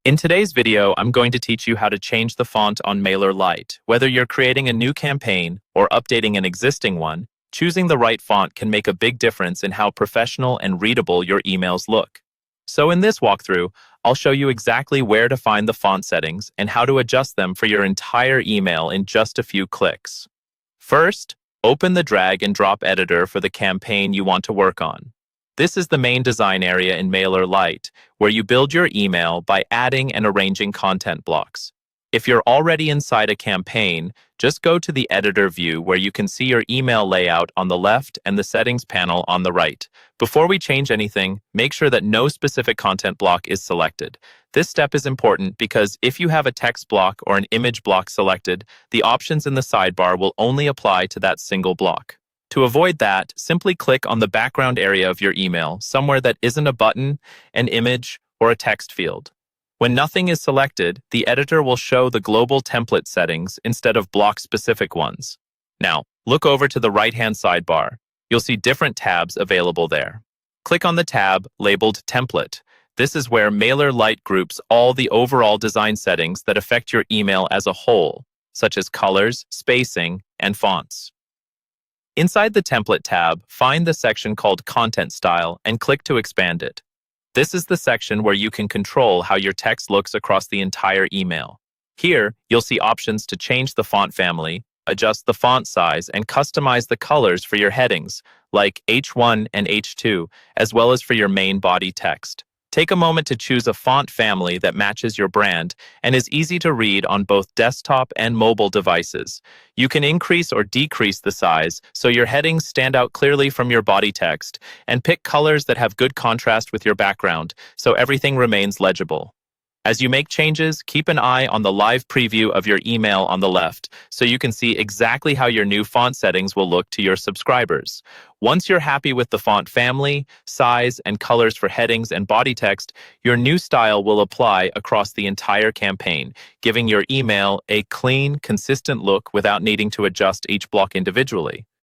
In today's video, I'm going to teach you how to change the font on Mailerlite. Whether you're creating a new campaign or updating an existing one, choosing the right font can make a big difference in how professional and readable your emails look. So in this walkthrough, I'll show you exactly where to find the font settings and how to adjust them for your entire email in just a few clicks. First, open the drag and drop editor for the campaign you want to work on. This is the main design area in Mailerlite, where you build your email by adding and arranging content blocks. If you're already inside a campaign, just go to the editor view where you can see your email layout on the left and the settings panel on the right. Before we change anything, make sure that no specific content block is selected. This step is important because if you have a text block or an image block selected, the options in the sidebar will only apply to that single block. To avoid that, simply click on the background area of your email, somewhere that isn't a button, an image, or a text field. When nothing is selected, the editor will show the global template settings instead of block-specific ones. Now, look over to the right-hand sidebar. You'll see different tabs available there. Click on the tab labeled Template. This is where Mailerlite groups all the overall design settings that affect your email as a whole, such as colors, spacing, and fonts. Inside the Template tab, find the section called Content Style and click to expand it. This is the section where you can control how your text looks across the entire email. Here, you'll see options to change the font family, adjust the font size, and customize the colors for your headings, like H1 and H2, as well as for your main body text. Take a moment to choose a font family that matches your brand and is easy to read on both desktop and mobile devices. You can increase or decrease the size so your headings stand out clearly from your body text, and pick colors that have good contrast with your background so everything remains legible. As you make changes, keep an eye on the live preview of your email on the left so you can see exactly how your new font settings will look to your subscribers. Once you're happy with the font family, size, and colors for headings and body text, your new style will apply across the entire campaign, giving your email a clean, consistent look without needing to adjust each block individually.